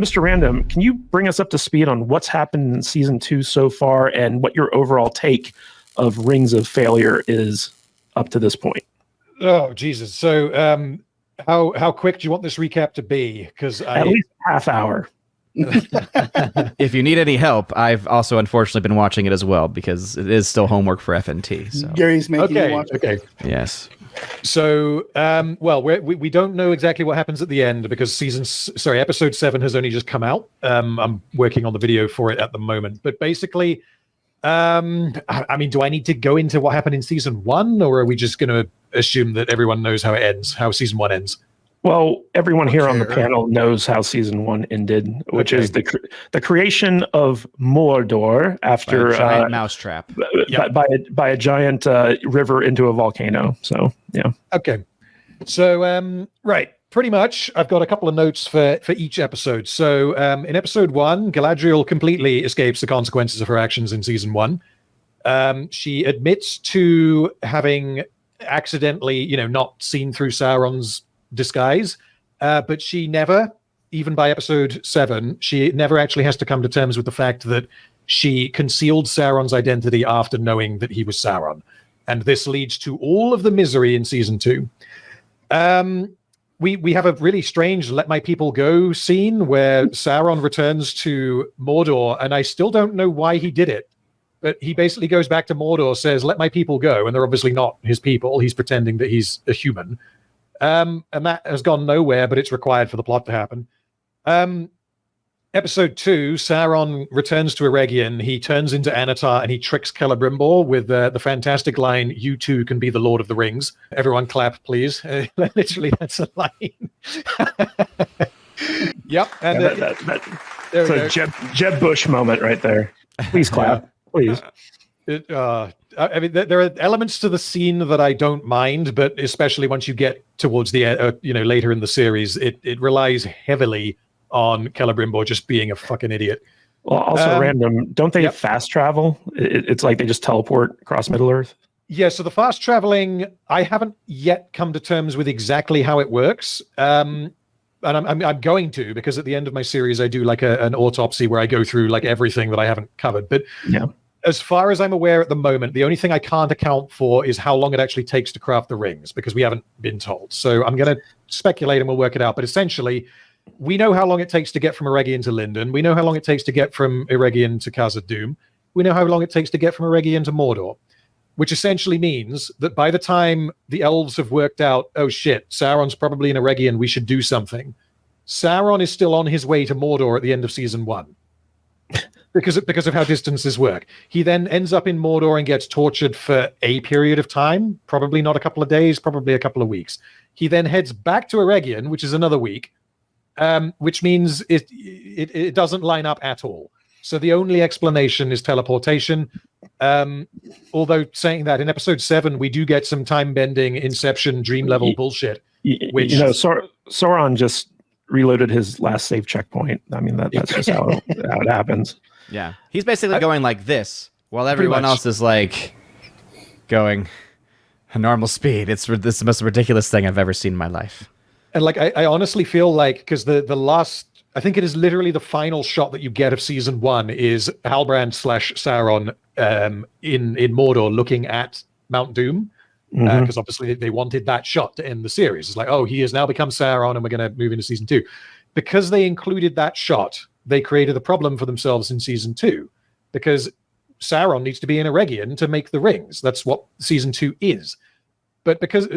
Mr. Random, can you bring us up to speed on what's happened in season 2 so far and what your overall take of Rings of Failure is up to this point? Oh, Jesus. So how quick do you want this recap to be? Because at least half hour. If you need any help, I've also unfortunately been watching it as well because it is still homework for FNT. So Gary's making you watch it. Okay. Yes. So, well, we don't know exactly what happens at the end because episode 7 has only just come out. I'm working on the video for it at the moment, but basically, I mean, do I need to go into what happened in season 1, or are we just going to assume that everyone knows how it ends, how season 1 ends? Well, everyone here on the panel knows how season 1 ended, which is the creation of Mordor after a giant mousetrap by a giant river into a volcano. So yeah. Okay. So right, pretty much. I've got a couple of notes for each episode. So in episode 1, Galadriel completely escapes the consequences of her actions in season 1. She admits to having accidentally, not seen through Sauron's disguise, but she never, even by episode 7, she never actually has to come to terms with the fact that she concealed Sauron's identity after knowing that he was Sauron, and this leads to all of the misery in season 2. We have a really strange "Let my people go" scene where Sauron returns to Mordor, and I still don't know why he did it, but he basically goes back to Mordor, says "Let my people go," and they're obviously not his people. He's pretending that he's a human. And that has gone nowhere, but it's required for the plot to happen. Episode 2, Sauron returns to Eregion. He turns into Anatar and he tricks Celebrimbor with the fantastic line, "You too can be the Lord of the Rings." Everyone clap, please. Literally, that's a line. Yep. And that's a Jeb Bush moment right there. Please clap. Please. I mean, there are elements to the scene that I don't mind, but especially once you get towards the later in the series, it relies heavily on Celebrimbor just being a fucking idiot. Well, also random. Don't they fast travel? It's like they just teleport across Middle Earth. Yeah. So the fast traveling, I haven't yet come to terms with exactly how it works. And I'm going to, because at the end of my series, I do like an autopsy where I go through like everything that I haven't covered. But yeah. As far as I'm aware at the moment, the only thing I can't account for is how long it actually takes to craft the rings, because we haven't been told. So I'm going to speculate and we'll work it out. But essentially, we know how long it takes to get from Eregion to Lindon. We know how long it takes to get from Eregion to Khazad-dûm. We know how long it takes to get from Eregion to Mordor, which essentially means that by the time the elves have worked out, oh shit, Sauron's probably in Eregion, we should do something, Sauron is still on his way to Mordor at the end of season 1. Because of how distances work. He then ends up in Mordor and gets tortured for a period of time, probably not a couple of days, probably a couple of weeks. He then heads back to Eregion, which is another week, which means it doesn't line up at all. So the only explanation is teleportation. Although saying that, in episode 7, we do get some time-bending Inception dream level bullshit. Which Sauron just reloaded his last save checkpoint. I mean, that's just how it happens. Yeah, he's basically going like this, while everyone else is like going a normal speed. It's the most ridiculous thing I've ever seen in my life. And like, I honestly feel like, because the last, I think it is literally the final shot that you get of season 1 is Halbrand / Sauron in Mordor looking at Mount Doom. Because obviously they wanted that shot to end the series. It's like, oh, he has now become Sauron and we're going to move into season 2. Because they included that shot, they created a problem for themselves in season 2. Because Sauron needs to be in Eregion to make the rings. That's what season 2 is. But because,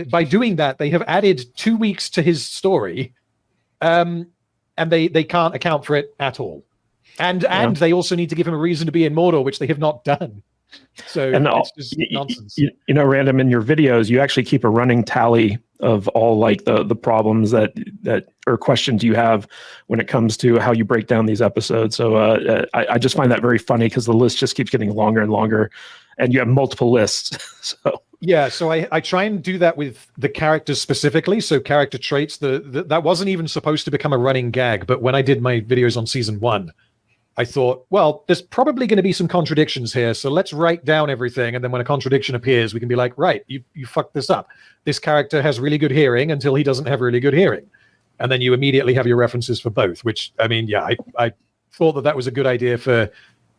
by doing that, they have added 2 weeks to his story. And they can't account for it at all. And they also need to give him a reason to be in Mordor, which they have not done. So it's just nonsense. Random, in your videos, you actually keep a running tally of all like the problems that or questions you have when it comes to how you break down these episodes. So I just find that very funny because the list just keeps getting longer and longer, and you have multiple lists. So yeah, so I try and do that with the characters specifically. So character traits, that wasn't even supposed to become a running gag, but when I did my videos on season 1, I thought, well, there's probably going to be some contradictions here, so let's write down everything, and then when a contradiction appears, we can be like, right, you fucked this up. This character has really good hearing until he doesn't have really good hearing. and then you immediately have your references for both. Which I mean, yeah, I thought that was a good idea for,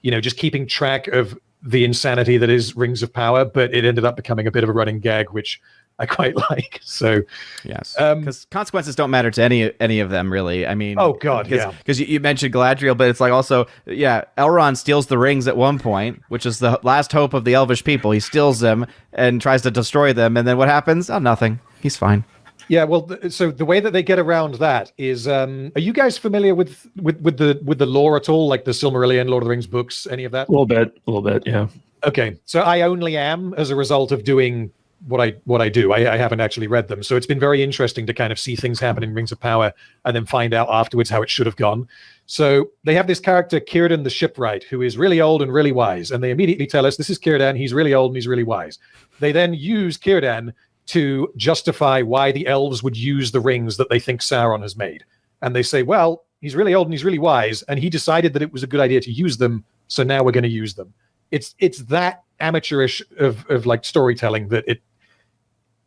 just keeping track of the insanity that is Rings of Power, but it ended up becoming a bit of a running gag, which I quite like. So yes, because consequences don't matter to any of them really. I mean, oh god, because you mentioned Galadriel, but it's like also Elrond steals the rings at one point, which is the last hope of the Elvish people. He steals them and tries to destroy them, and then what happens? Oh, nothing. He's fine. Yeah, well, so the way that they get around that is, are you guys familiar with the lore at all, like the Silmarillion, Lord of the Rings books, any of that? A little bit, yeah. Okay, so I only am as a result of doing what I do. I haven't actually read them, so it's been very interesting to kind of see things happen in Rings of Power and then find out afterwards how it should have gone. So they have this character, Círdan the Shipwright, who is really old and really wise, and they immediately tell us, this is Círdan, he's really old and he's really wise. They then use Círdan to justify why the elves would use the rings that they think Sauron has made. And they say, well, he's really old and he's really wise, and he decided that it was a good idea to use them, so now we're going to use them. It's that amateurish of like storytelling that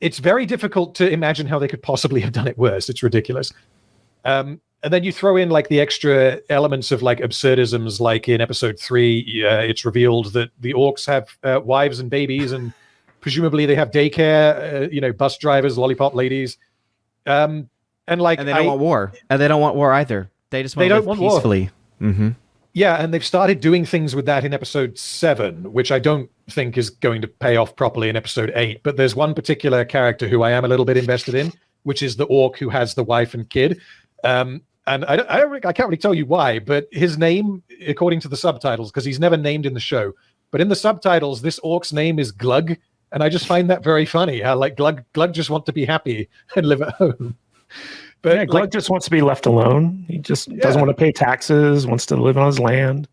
it's very difficult to imagine how they could possibly have done it worse. It's ridiculous. And then you throw in like the extra elements of like absurdisms, like in episode 3, it's revealed that the orcs have wives and babies, and presumably they have daycare, bus drivers, lollipop ladies. And they don't want war. And they don't want war either. They just want to live peacefully. Mm-hmm. Yeah, and they've started doing things with that in episode 7, which I don't think is going to pay off properly in episode 8. But there's one particular character who I am a little bit invested in, which is the orc who has the wife and kid. And I can't really tell you why, but his name, according to the subtitles, because he's never named in the show, but in the subtitles, this orc's name is Glug, and I just find that very funny. How like Glug just want to be happy and live at home. But yeah, Glug just wants to be left alone. He just doesn't want to pay taxes, wants to live on his land.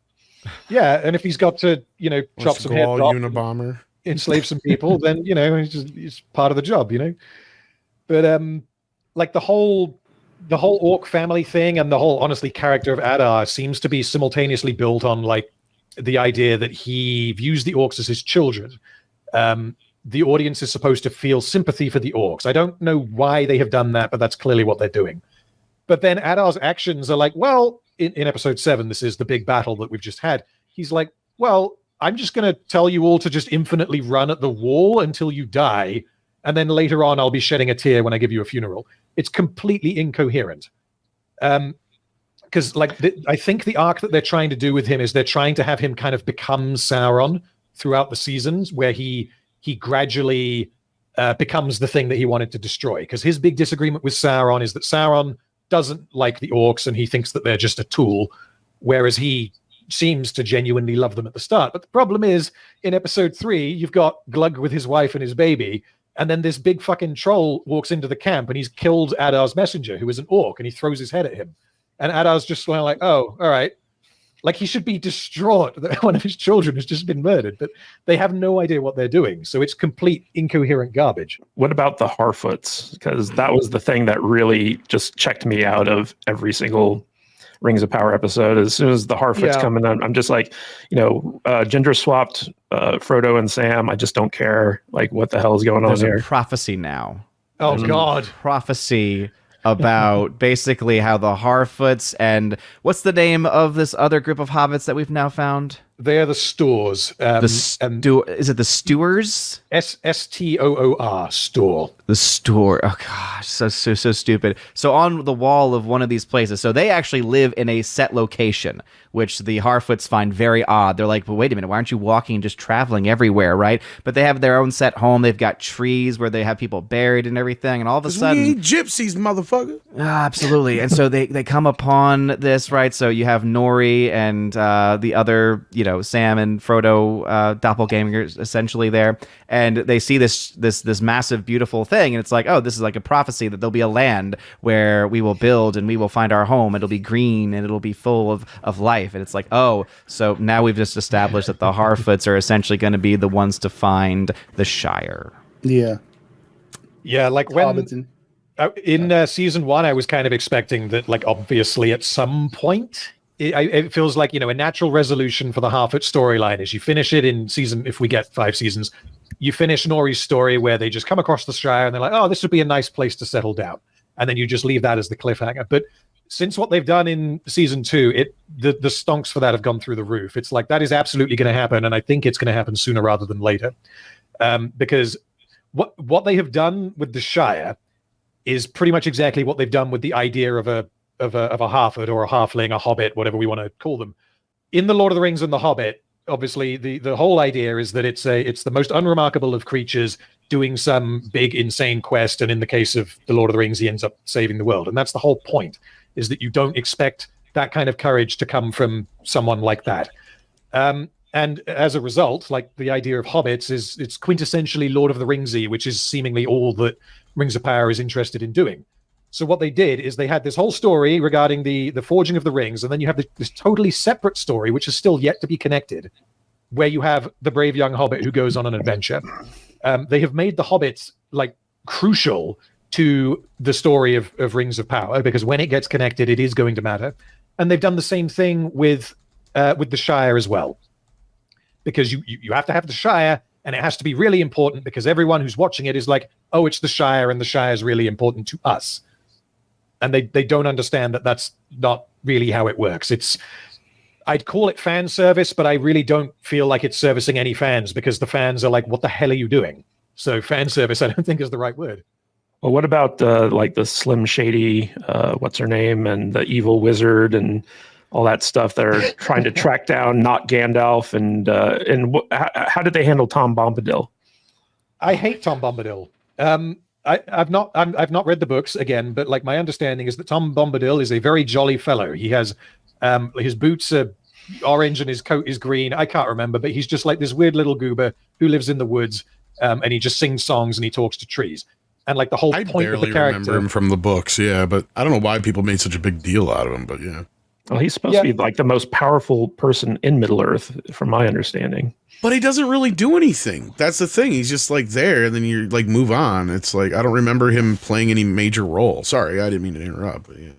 Yeah, and if he's got to, chop some heads off, Unabomber, enslave some people, then he's part of the job, But like the whole orc family thing and the whole honestly character of Adar seems to be simultaneously built on like the idea that he views the orcs as his children. The audience is supposed to feel sympathy for the orcs. I don't know why they have done that, but that's clearly what they're doing. But then Adar's actions are like, well, in episode 7, this is the big battle that we've just had. He's like, well, I'm just going to tell you all to just infinitely run at the wall until you die. And then later on, I'll be shedding a tear when I give you a funeral. It's completely incoherent. Because I think the arc that they're trying to do with him is they're trying to have him kind of become Sauron throughout the seasons, where he gradually becomes the thing that he wanted to destroy. Because his big disagreement with Sauron is that Sauron doesn't like the orcs and he thinks that they're just a tool, whereas he seems to genuinely love them at the start. But the problem is, in episode 3, you've got Glug with his wife and his baby, and then this big fucking troll walks into the camp and he's killed Adar's messenger, who is an orc, and he throws his head at him. And Adar's just like, oh, all right. Like, he should be distraught that one of his children has just been murdered, but they have no idea what they're doing. So it's complete incoherent garbage. What about the Harfoots? Because that was the thing that really just checked me out of every single Rings of Power episode. As soon as the Harfoots come in, I'm just like, gender swapped Frodo and Sam. I just don't care. Like, what the hell is going on here? There's a prophecy now. Oh, God. Prophecy about basically how the Harfoots and what's the name of this other group of hobbits that we've now found? They're the Stoors. Is it the Stewars? Stoor, Store. The Store. Oh gosh, so stupid. So on the wall of one of these places, so they actually live in a set location, which the Harfoots find very odd. They're like, well, wait a minute, why aren't you walking, just traveling everywhere, right? But they have their own set home. They've got trees where they have people buried and everything, and all of a sudden, we ain't gypsies, motherfucker. Absolutely. And so they come upon this, right? So you have Nori and the other, Sam and Frodo doppelgangers essentially there, and they see this massive, beautiful thing, and it's like, oh, this is like a prophecy that there'll be a land where we will build and we will find our home. It'll be green and it'll be full of life. And it's like, oh, so now we've just established that the Harfoots are essentially going to be the ones to find the Shire. Yeah. Yeah, like when in season 1, I was kind of expecting that, like, obviously at some point, it feels like, a natural resolution for the Harfoot storyline is you finish it in season, if we get 5 seasons, you finish Nori's story where they just come across the Shire and they're like, oh, this would be a nice place to settle down. and then you just leave that as the cliffhanger. But since what they've done in season 2, the stonks for that have gone through the roof. It's like that is absolutely going to happen, and I think it's going to happen sooner rather than later, because what they have done with the Shire is pretty much exactly what they've done with the idea of a halford or a halfling, a hobbit, whatever we want to call them. In the Lord of the Rings and the Hobbit, obviously the whole idea is that it's the most unremarkable of creatures doing some big insane quest, and in the case of the Lord of the Rings, he ends up saving the world, and that's the whole point. Is that you don't expect that kind of courage to come from someone like that. And as a result, like the idea of hobbits it's quintessentially Lord of the Ringsy, which is seemingly all that Rings of Power is interested in doing. So what they did is they had this whole story regarding the forging of the rings, and then you have this totally separate story, which is still yet to be connected, where you have the brave young hobbit who goes on an adventure. They have made the hobbits like crucial to the story of Rings of Power, because when it gets connected, it is going to matter. And they've done the same thing with the Shire as well, because you have to have the Shire, and it has to be really important because everyone who's watching it is like, oh, it's the Shire, and the Shire is really important to us. And they don't understand that that's not really how it works. I'd call it fan service, but I really don't feel like it's servicing any fans, because the fans are like, what the hell are you doing? So fan service, I don't think is the right word. Well, what about like the Slim Shady, what's her name, and the evil wizard, and all that stuff that are trying to track down not Gandalf, and how did they handle Tom Bombadil? I hate Tom Bombadil. I've not read the books again, but like my understanding is that Tom Bombadil is a very jolly fellow. He has his boots are orange and his coat is green. I can't remember, but he's just like this weird little goober who lives in the woods, and he just sings songs and he talks to trees. And like the whole point of the character. I remember him from the books, yeah, but I don't know why people made such a big deal out of him, but yeah. Well, he's supposed to be like the most powerful person in Middle Earth, from my understanding. But he doesn't really do anything. That's the thing. He's just like there, and then you like move on. It's like I don't remember him playing any major role. Sorry, I didn't mean to interrupt. But yeah.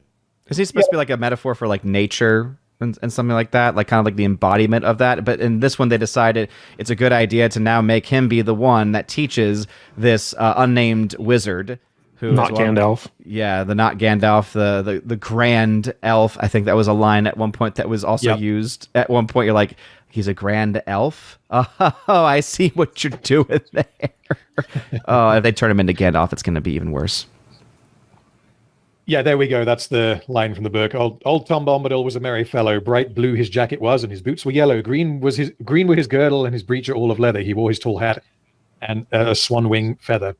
Is he supposed to be like a metaphor for like nature and something like that? Like kind of like the embodiment of that? But in this one, they decided it's a good idea to now make him be the one that teaches this unnamed wizard. Who not Gandalf. Yeah, the not Gandalf, the grand elf. I think that was a line at one point that was also used. At one point, you're like, he's a grand elf? Oh, I see what you're doing there. Oh, if they turn him into Gandalf, it's going to be even worse. Yeah, there we go. That's the line from the book. Old Tom Bombadil was a merry fellow. Bright blue his jacket was, and his boots were yellow. Green were his girdle, and his breecher all of leather. He wore his tall hat and a swan wing feather.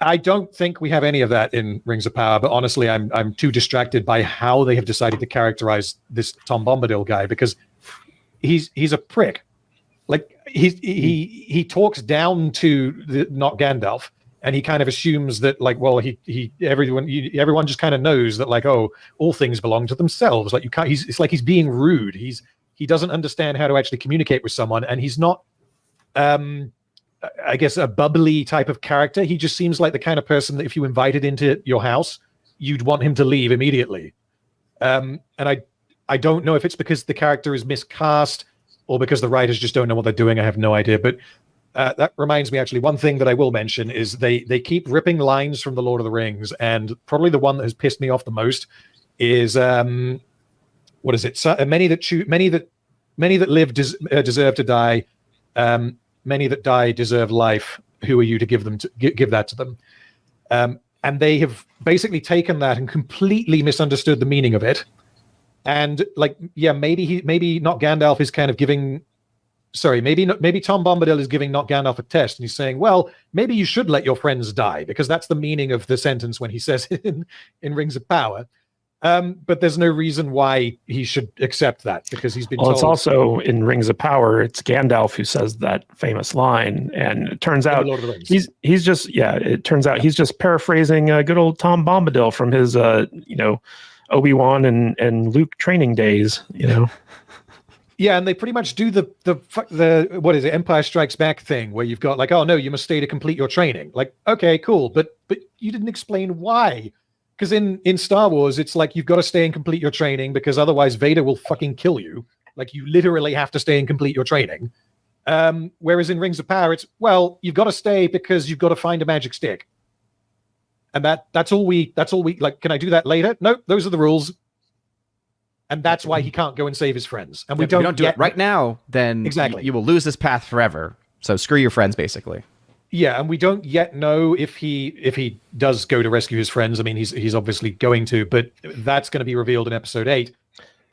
I don't think we have any of that in Rings of Power, but honestly, I'm too distracted by how they have decided to characterize this Tom Bombadil guy, because he's a prick. Like he talks down to not Gandalf, and he kind of assumes that like, well, everyone just kind of knows that like, oh, all things belong to themselves. Like you can't. It's like he's being rude. He doesn't understand how to actually communicate with someone, and he's not. I guess a bubbly type of character. He just seems like the kind of person that if you invited into your house, you'd want him to leave immediately. And I don't know if it's because the character is miscast or because the writers just don't know what they're doing. I have no idea. But that reminds me, actually, one thing that I will mention is they keep ripping lines from The Lord of the Rings, and probably the one that has pissed me off the most is what is it? So, many that live deserve to die. Many that die deserve life. Who are you to give that to them? And they have basically taken that and completely misunderstood the meaning of it. And like, yeah, maybe not Gandalf is kind of giving. Sorry, maybe Tom Bombadil is giving not Gandalf a test, and he's saying, well, maybe you should let your friends die, because that's the meaning of the sentence when he says it in Rings of Power. But there's no reason why he should accept that, because he's been told. It's also in Rings of Power, it's Gandalf who says that famous line, and it turns out he's just paraphrasing good old Tom Bombadil from his Obi-Wan and Luke training days, Yeah, and they pretty much do the what is it, Empire Strikes Back thing, where you've got like, oh no, you must stay to complete your training. Like, okay, cool, but you didn't explain why. Because in Star Wars, it's like you've got to stay and complete your training, because otherwise Vader will fucking kill you. Like, you literally have to stay and complete your training. Whereas in Rings of Power, it's, well, you've got to stay because you've got to find a magic stick. And that's all we like. Can I do that later? Nope, those are the rules. And that's why he can't go and save his friends. And we If you don't don't do it right now, then Exactly. you will lose this path forever. So screw your friends, basically. Yeah, and we don't yet know if he does go to rescue his friends. I mean, he's obviously going to, but that's going to be revealed in episode 8.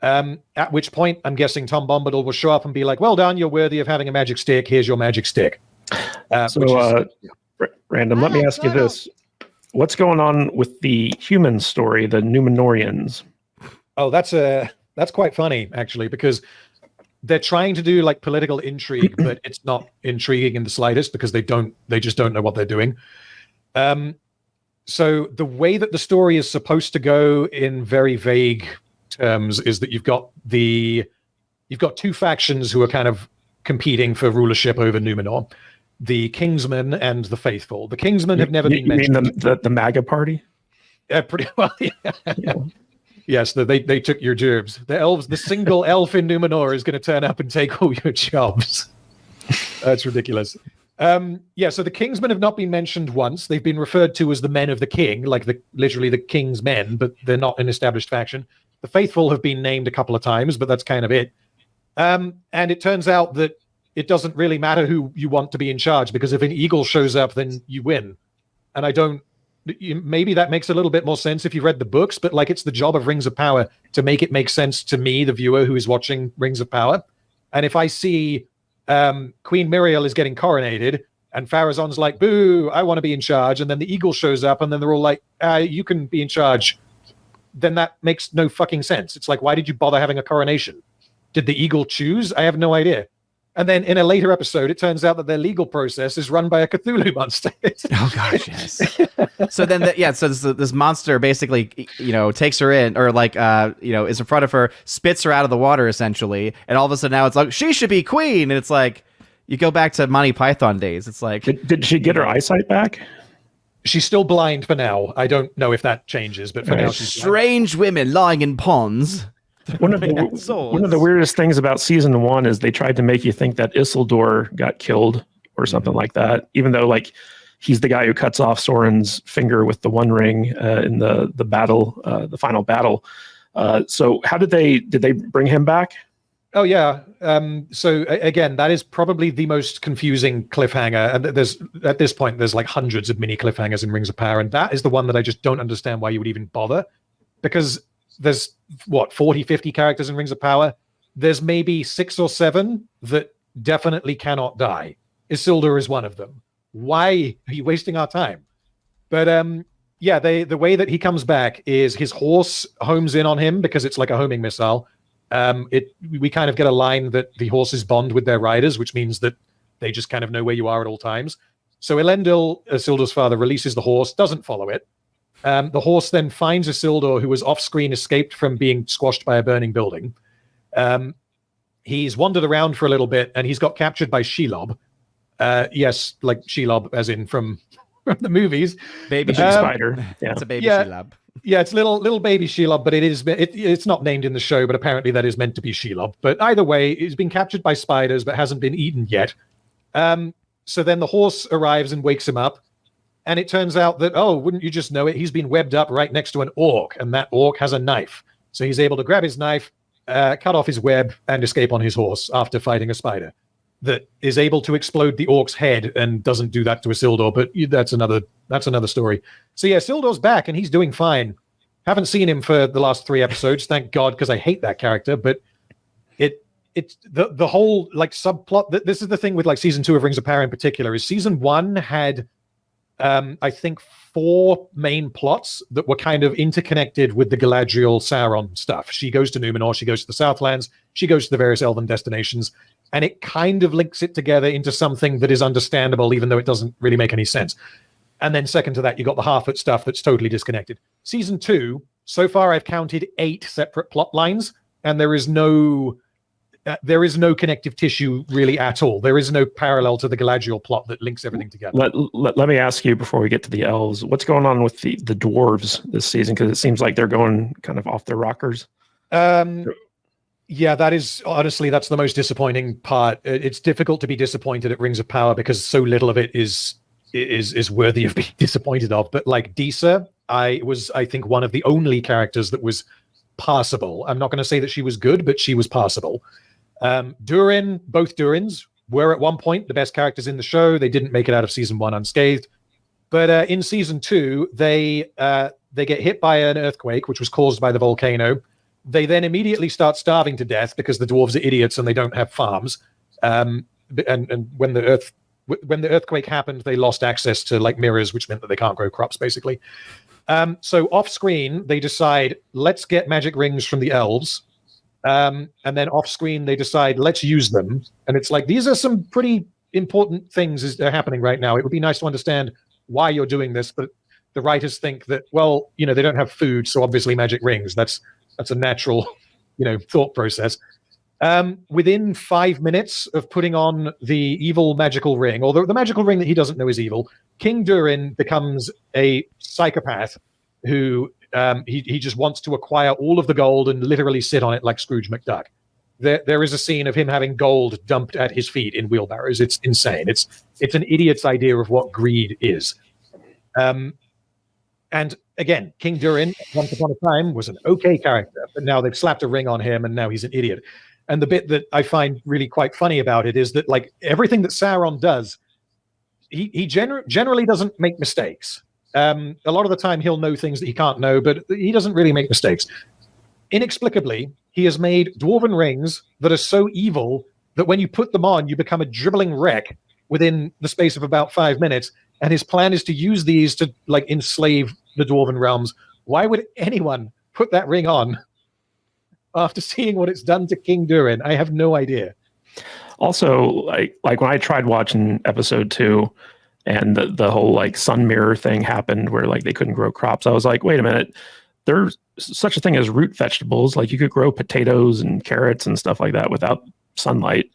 At which point, I'm guessing Tom Bombadil will show up and be like, "Well done, you're worthy of having a magic stick. Here's your magic stick." Random, let me ask you this. What's going on with the human story, the Numenorians? Oh, that's quite funny, actually, because they're trying to do like political intrigue, but it's not intriguing in the slightest because they just don't know what they're doing. So the way that the story is supposed to go in very vague terms is that you've got two factions who are kind of competing for rulership over Numenor, the Kingsmen and the Faithful. The Kingsmen have never been mentioned. You mean the MAGA party? Pretty well, yeah. Yes, they took your jobs. The elves, the single elf in Numenor is going to turn up and take all your jobs. That's ridiculous. So the Kingsmen have not been mentioned once. They've been referred to as the men of the king, like literally the king's men, but they're not an established faction. The Faithful have been named a couple of times, but that's kind of it. And it turns out that it doesn't really matter who you want to be in charge, because if an eagle shows up, then you win. And maybe that makes a little bit more sense if you read the books, but like it's the job of Rings of Power to make it make sense to me, the viewer who is watching Rings of Power. And if I see Queen Miriel is getting coronated and Pharazon's like, boo, I want to be in charge, and then the eagle shows up and then they're all like, you can be in charge, then that makes no fucking sense. It's like, why did you bother having a coronation? Did the eagle choose? I have no idea. And then in a later episode, it turns out that their legal process is run by a Cthulhu monster. Oh gosh, yes. So then, this monster basically, takes her in, or is in front of her, spits her out of the water essentially, and all of a sudden now it's like she should be queen, and it's like you go back to Monty Python days. It's like, did she get her eyesight back? She's still blind for now. I don't know if that changes, but for now she's strange blind. Women lying in ponds. One of the weirdest things about season 1 is they tried to make you think that Isildur got killed or something like that, even though like he's the guy who cuts off Soren's finger with the One Ring in the battle, the final battle. So how did they bring him back? Oh yeah. So again, that is probably the most confusing cliffhanger. And at this point, there's like hundreds of mini cliffhangers in Rings of Power, and that is the one that I just don't understand why you would even bother, because there's 40, 50 characters in Rings of Power. There's maybe 6 or 7 that definitely cannot die. Isildur is one of them. Why are you wasting our time? But the way that he comes back is his horse homes in on him because it's like a homing missile. We kind of get a line that the horses bond with their riders, which means that they just kind of know where you are at all times. So Elendil, Isildur's father, releases the horse, doesn't follow it. The horse then finds Isildur, who was off-screen, escaped from being squashed by a burning building. He's wandered around for a little bit, and he's got captured by Shelob. Yes, like Shelob, as in from the movies. Baby spider. Yeah, it's a baby Shelob. Yeah, it's little baby Shelob, but it's not named in the show, but apparently that is meant to be Shelob. But either way, he's been captured by spiders, but hasn't been eaten yet. So then the horse arrives and wakes him up. And it turns out that, wouldn't you just know it? He's been webbed up right next to an orc, and that orc has a knife. So he's able to grab his knife, cut off his web, and escape on his horse after fighting a spider that is able to explode the orc's head and doesn't do that to Isildur, but that's another story. So yeah, Isildur's back, and he's doing fine. Haven't seen him for the last 3 episodes, thank God, because I hate that character, but it's the whole like subplot. This is the thing with like season 2 of Rings of Power in particular, is season 1 had I think 4 main plots that were kind of interconnected with the Galadriel Sauron stuff. She goes to Numenor, she goes to the Southlands, she goes to the various elven destinations, and it kind of links it together into something that is understandable, even though it doesn't really make any sense. And then second to that, you got the Harfoot stuff that's totally disconnected. Season 2, so far I've counted 8 separate plot lines, and there is no connective tissue really at all. There is no parallel to the Galadriel plot that links everything together. Let me ask you before we get to the elves, what's going on with the dwarves this season? Because it seems like they're going kind of off their rockers. Yeah, that is honestly, that's the most disappointing part. It's difficult to be disappointed at Rings of Power because so little of it is is worthy of being disappointed of. But like Disa, I think one of the only characters that was passable. I'm not going to say that she was good, but she was passable. Durin, both Durins were at one point the best characters in the show. They didn't make it out of season 1 unscathed, but in season 2, they get hit by an earthquake, which was caused by the volcano. They then immediately start starving to death because the dwarves are idiots and they don't have farms. And when the earthquake happened, they lost access to like mirrors, which meant that they can't grow crops, basically. So off screen, they decide, let's get magic rings from the elves. And then off screen, they decide, let's use them. And it's like, these are some pretty important things that are happening right now. It would be nice to understand why you're doing this. But the writers think that, well, they don't have food, so obviously magic rings. That's a natural, thought process. Within 5 minutes of putting on the evil magical ring, or the magical ring that he doesn't know is evil, King Durin becomes a psychopath who he just wants to acquire all of the gold and literally sit on it like Scrooge McDuck. There is a scene of him having gold dumped at his feet in wheelbarrows. It's insane. It's an idiot's idea of what greed is. And again, King Durin, once upon a time, was an okay character, but now they've slapped a ring on him, and now he's an idiot. And the bit that I find really quite funny about it is that, like, everything that Sauron does, he generally doesn't make mistakes. A lot of the time, he'll know things that he can't know, but he doesn't really make mistakes. Inexplicably, he has made dwarven rings that are so evil that when you put them on, you become a dribbling wreck within the space of about 5 minutes. And his plan is to use these to like enslave the dwarven realms. Why would anyone put that ring on after seeing what it's done to King Durin? I have no idea. Also, like when I tried watching episode 2 and the whole like sun mirror thing happened where like they couldn't grow crops, I was like, wait a minute, there's such a thing as root vegetables. Like you could grow potatoes and carrots and stuff like that without sunlight.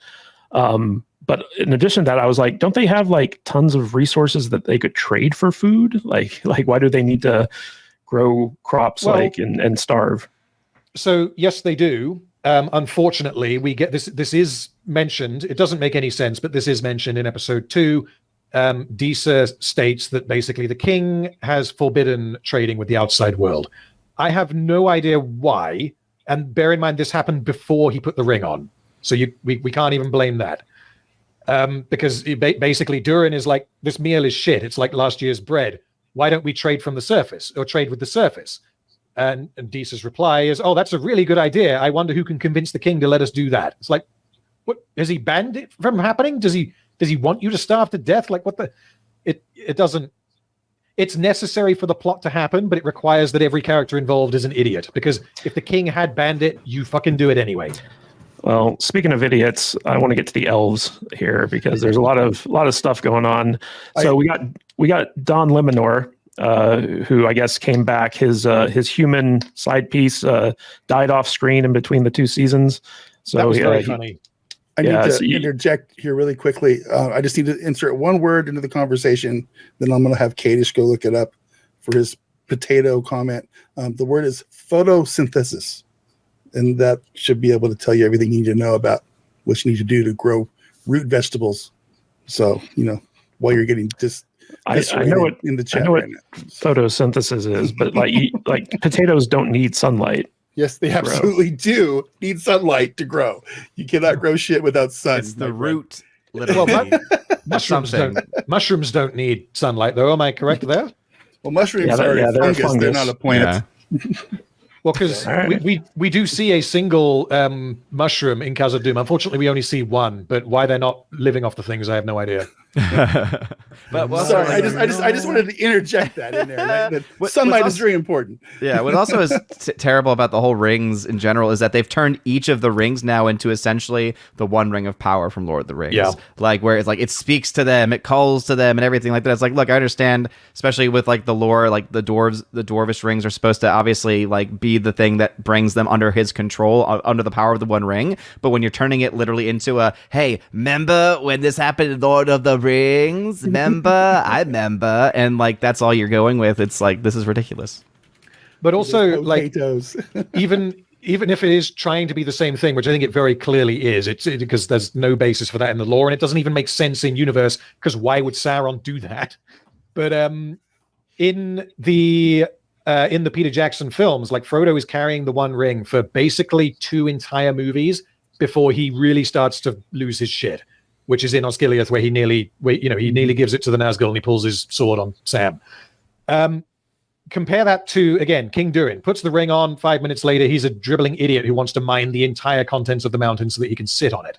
But in addition to that, I was like, don't they have like tons of resources that they could trade for food? Like why do they need to grow crops and starve? So yes, they do. Unfortunately, we get this. This is mentioned. It doesn't make any sense, but this is mentioned in episode 2. Disa states that basically the king has forbidden trading with the outside world. I have no idea why. And bear in mind, this happened before he put the ring on. So we can't even blame that. Because basically Durin is like, this meal is shit. It's like last year's bread. Why don't we trade from the surface or trade with the surface? And Disa's reply is, oh, that's a really good idea. I wonder who can convince the king to let us do that. It's like, what, has he banned it from happening? Does he want you to starve to death? Like what it doesn't, it's necessary for the plot to happen, but it requires that every character involved is an idiot, because if the king had banned it, you fucking do it anyway. Well, speaking of idiots, I want to get to the elves here because there's a lot of stuff going on. So we got Don Limanor, who I guess came back. His human side piece died off screen in between the 2 seasons. So that was very funny. I need to interject here really quickly. I just need to insert one word into the conversation. Then I'm going to have Kadish go look it up for his potato comment. The word is photosynthesis. And that should be able to tell you everything you need to know about what you need to do to grow root vegetables. So, while you're getting I know what in the chat I know right what now. Photosynthesis is, but like potatoes don't need sunlight. Yes, they absolutely do need sunlight to grow. You cannot grow shit without sun. It's the root. Well, mushrooms don't need sunlight, though. Am I correct there? Well, mushrooms are a fungus. They're not a plant. Yeah. Well, because we do see a single mushroom in Casa Doom. Unfortunately, we only see one, but why they're not living off the things, I have no idea. But sorry, I just wanted to interject that in there. Sunlight is very important. Yeah, what also is terrible about the whole rings in general is that they've turned each of the rings now into essentially the one ring of power from Lord of the Rings. Yeah. Like where it's like it speaks to them, it calls to them, and everything like that. It's like, look, I understand, especially with like the lore, like the dwarvish rings are supposed to obviously like be the thing that brings them under his control, under the power of the One Ring. But when you're turning it literally into a, hey, remember when this happened in Lord of the Rings? I remember, and like that's all you're going with. It's like, this is ridiculous. But also, like, potatoes. even even if it is trying to be the same thing, which I think it very clearly is, because there's no basis for that in the lore, and it doesn't even make sense in universe, because why would Sauron do that? But in the Peter Jackson films, like Frodo is carrying the One Ring for basically 2 entire movies before he really starts to lose his shit, which is in Osgiliath, where he nearly gives it to the Nazgul and he pulls his sword on Sam. Compare that to, again, King Durin puts the ring on. 5 minutes later, he's a dribbling idiot who wants to mine the entire contents of the mountain so that he can sit on it.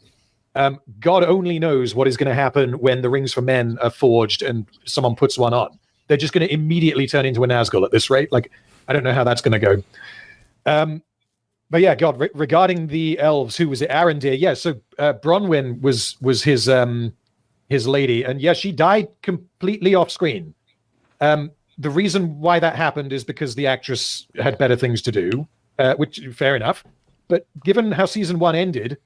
God only knows what is going to happen when the rings for men are forged and someone puts one on. They're just going to immediately turn into a Nazgul at this rate. Like, I don't know how that's going to go. But yeah, God, regarding the elves, who was it? Arondir. Yeah, so Bronwyn was his lady, and yeah, she died completely off screen. The reason why that happened is because the actress had better things to do, which fair enough. But given how season 1 ended,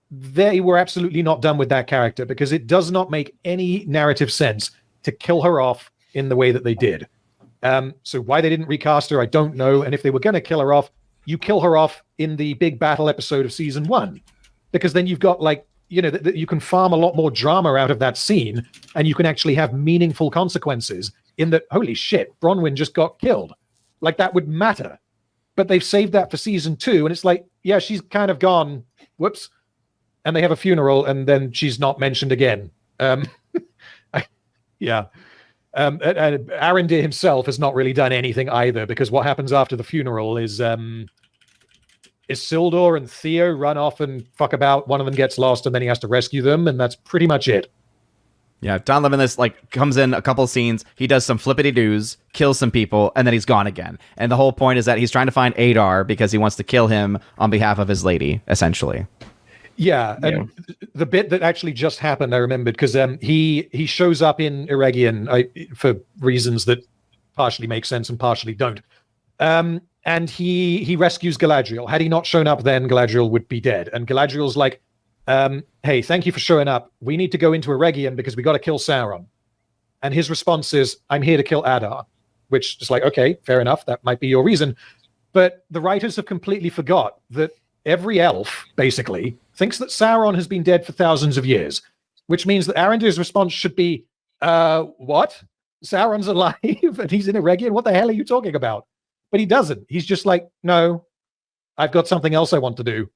they were absolutely not done with that character, because it does not make any narrative sense to kill her off in the way that they did. So why they didn't recast her, I don't know. And if they were going to kill her off, you kill her off in the big battle episode of season 1, because then you've got, like, you can farm a lot more drama out of that scene, and you can actually have meaningful consequences in that, holy shit, Bronwyn just got killed. Like, that would matter. But they've saved that for season 2, and it's like, yeah, she's kind of gone. Whoops. And they have a funeral, and then she's not mentioned again. Yeah. And Arondir himself has not really done anything either, because what happens after the funeral is Isildur and Theo run off and fuck about. One of them gets lost, and then he has to rescue them, and that's pretty much it. Yeah, Don Levin comes in a couple scenes, he does some flippity-doos, kills some people, and then he's gone again. And the whole point is that he's trying to find Adar because he wants to kill him on behalf of his lady, essentially. Yeah, and the bit that actually just happened, I remembered, because he shows up in Eregion for reasons that partially make sense and partially don't. And he rescues Galadriel. Had he not shown up then, Galadriel would be dead. And Galadriel's like, hey, thank you for showing up. We need to go into Eregion because we got to kill Sauron. And his response is, I'm here to kill Adar, which is like, okay, fair enough. That might be your reason. But the writers have completely forgot that every elf, basically, thinks that Sauron has been dead for thousands of years, which means that Arondir's response should be, what? Sauron's alive and he's in Eregion? What the hell are you talking about? But he doesn't. He's just like, no, I've got something else I want to do.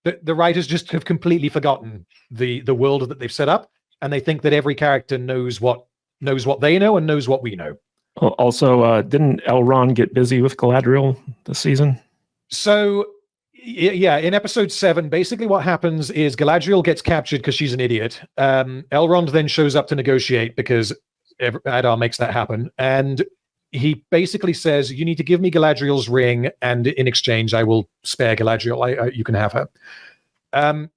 The writers just have completely forgotten the world that they've set up, and they think that every character knows what they know and knows what we know. Also, didn't Elrond get busy with Galadriel this season? So, yeah, in episode 7, basically what happens is Galadriel gets captured because she's an idiot. Elrond then shows up to negotiate because Adar makes that happen. And he basically says, you need to give me Galadriel's ring, and in exchange, I will spare Galadriel. You can have her. And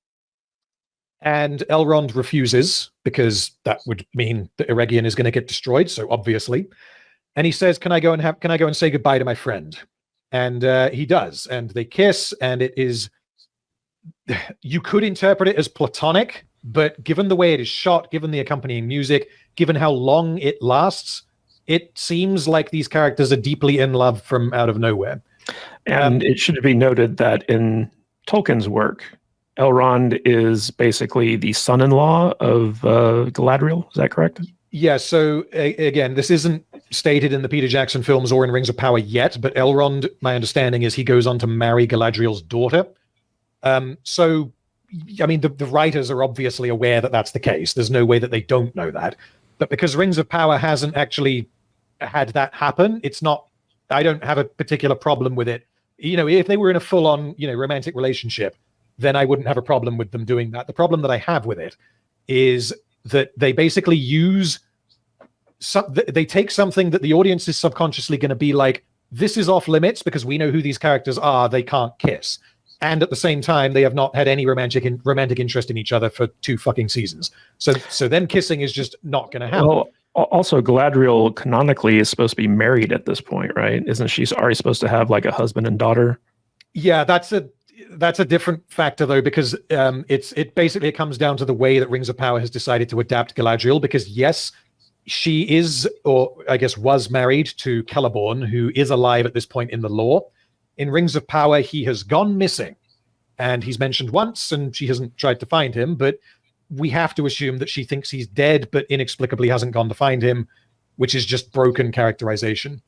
Elrond refuses, because that would mean that Eregion is going to get destroyed, so obviously. And he says, can I go and say goodbye to my friend? And he does, and they kiss, and it is, you could interpret it as platonic, but given the way it is shot, given the accompanying music, given how long it lasts, it seems like these characters are deeply in love from out of nowhere. And it should be noted that in Tolkien's work, Elrond is basically the son-in-law of Galadriel. Is that correct? Yeah, so again, this isn't stated in the Peter Jackson films or in Rings of Power yet, but Elrond, my understanding is he goes on to marry Galadriel's daughter. So, I mean, the writers are obviously aware that that's the case. There's no way that they don't know that. But because Rings of Power hasn't actually had that happen, it's not, I don't have a particular problem with it. You know, if they were in a full-on, romantic relationship, then I wouldn't have a problem with them doing that. The problem that I have with it is that they basically they take something that the audience is subconsciously going to be like, this is off limits because we know who these characters are, they can't kiss. And at the same time, they have not had any romantic interest in each other for 2 fucking seasons. So them kissing is just not going to happen. Well, also, Galadriel canonically is supposed to be married at this point, right? Isn't she already supposed to have like a husband and daughter? Yeah, that's a different factor though, because it basically comes down to the way that Rings of Power has decided to adapt Galadriel. Because yes, she is, or I guess was married to Celeborn, who is alive at this point in the lore. In Rings of Power, he has gone missing. And he's mentioned once, and she hasn't tried to find him, but we have to assume that she thinks he's dead, but inexplicably hasn't gone to find him, which is just broken characterization.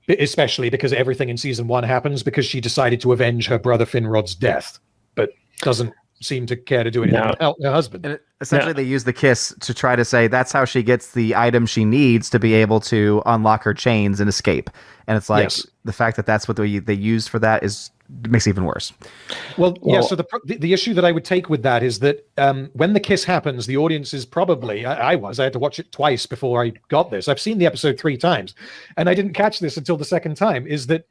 Especially because everything in season 1 happens because she decided to avenge her brother Finrod's death, but doesn't seem to care to do anything about her husband. And essentially, they use the kiss to try to say that's how she gets the item she needs to be able to unlock her chains and escape. And it's like the fact that that's what they use for that makes it even worse. Well, yeah. So the issue that I would take with that is that when the kiss happens, the audience is probably I had to watch it twice before I got this. I've seen the episode 3 times, and I didn't catch this until the second time. Is that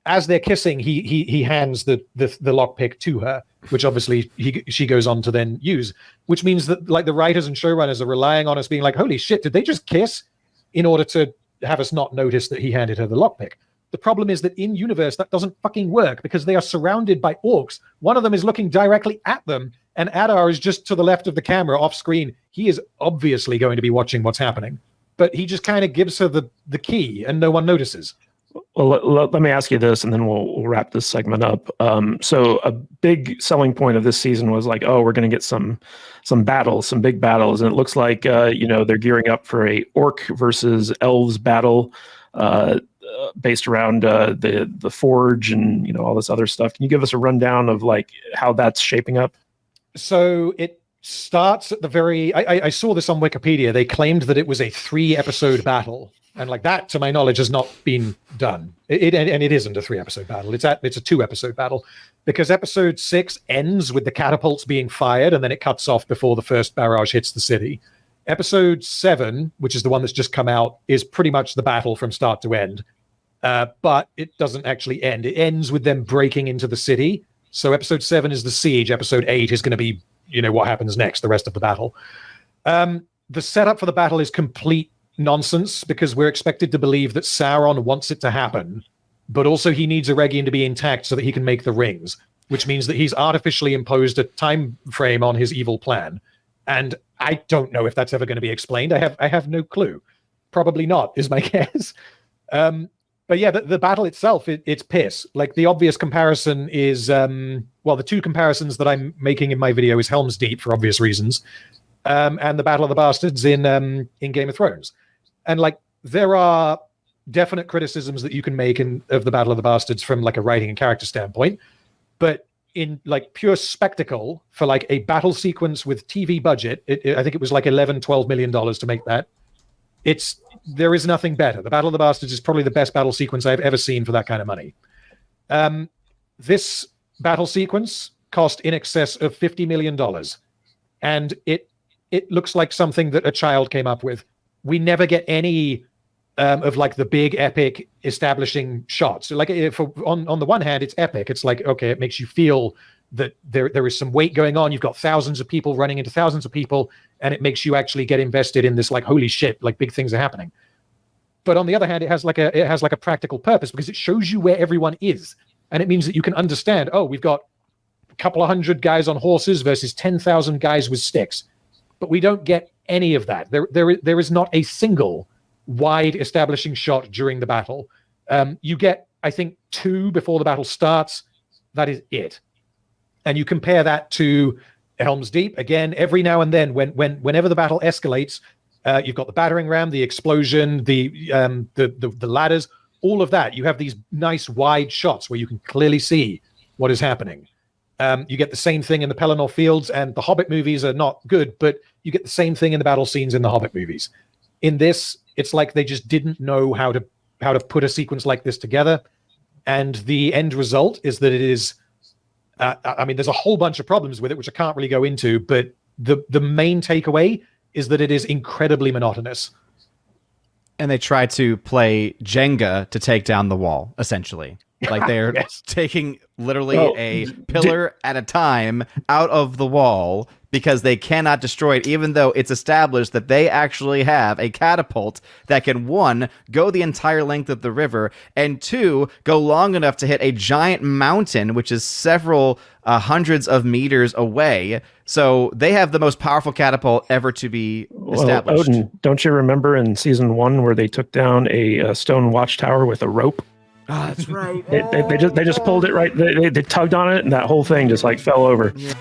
as they're kissing, he hands the lockpick to her, which obviously she goes on to then use, which means that like the writers and showrunners are relying on us being like, holy shit, did they just kiss in order to have us not notice that he handed her the lockpick? The problem is that in universe, that doesn't fucking work because they are surrounded by orcs. One of them is looking directly at them, and Adar is just to the left of the camera off screen. He is obviously going to be watching what's happening, but he just kind of gives her the key and no one notices. Well, let me ask you this, and then we'll wrap this segment up. So a big selling point of this season was like, oh, we're going to get some battles, some big battles, and it looks like they're gearing up for a orc versus elves battle based around the forge and all this other stuff. Can you give us a rundown of like how that's shaping up? So it starts at the very. I saw this on Wikipedia. They claimed that it was a 3-episode battle. And like that, to my knowledge, has not been done. It isn't a 3-episode battle. It's a 2-episode battle because episode 6 ends with the catapults being fired and then it cuts off before the first barrage hits the city. Episode 7, which is the one that's just come out, is pretty much the battle from start to end. But it doesn't actually end. It ends with them breaking into the city. So episode 7 is the siege. Episode 8 is going to be, what happens next, the rest of the battle. The setup for the battle is complete nonsense because we're expected to believe that Sauron wants it to happen, but also he needs Eregion to be intact so that he can make the rings, which means that he's artificially imposed a time frame on his evil plan. And I don't know if that's ever going to be explained. I have no clue. Probably not, is my guess. But yeah, the battle itself, it's piss. Like the obvious comparison is, the 2 comparisons that I'm making in my video is Helm's Deep for obvious reasons, and the Battle of the Bastards in Game of Thrones. And like there are definite criticisms that you can make of the Battle of the Bastards from like a writing and character standpoint, but in like pure spectacle for like a battle sequence with TV budget, I think it was like $11-12 million to make that. There is nothing better. The Battle of the Bastards is probably the best battle sequence I've ever seen for that kind of money. This battle sequence cost in excess of $50 million, and it looks like something that a child came up with. We never get any of like the big epic establishing shots. So like on the one hand, it's epic. It's like, okay, it makes you feel that there is some weight going on. You've got thousands of people running into thousands of people, and it makes you actually get invested in this like, holy shit, like big things are happening. But on the other hand, it has like a practical purpose because it shows you where everyone is. And it means that you can understand, oh, we've got a couple of hundred guys on horses versus 10,000 guys with sticks. But we don't get any of that. There is not a single wide establishing shot during the battle. You get, I think, 2 before the battle starts. That is it. And you compare that to Helm's Deep. Again, every now and then, whenever the battle escalates, you've got the battering ram, the explosion, the ladders, all of that. You have these nice wide shots where you can clearly see what is happening. You get the same thing in the Pelennor Fields, and the Hobbit movies are not good, but you get the same thing in the battle scenes in the Hobbit movies. In this, it's like they just didn't know how to put a sequence like this together, and the end result is that it is. There's a whole bunch of problems with it, which I can't really go into, but the main takeaway is that it is incredibly monotonous. And they try to play Jenga to take down the wall, essentially. Like they're taking literally a pillar at a time out of the wall because they cannot destroy it, even though it's established that they actually have a catapult that can, 1, go the entire length of the river, and 2, go long enough to hit a giant mountain, which is several hundreds of meters away. So they have the most powerful catapult ever to be established. Odin, don't you remember in season 1 where they took down a stone watchtower with a rope? that's right. They just pulled it right. They tugged on it, and that whole thing just like fell over. Yeah.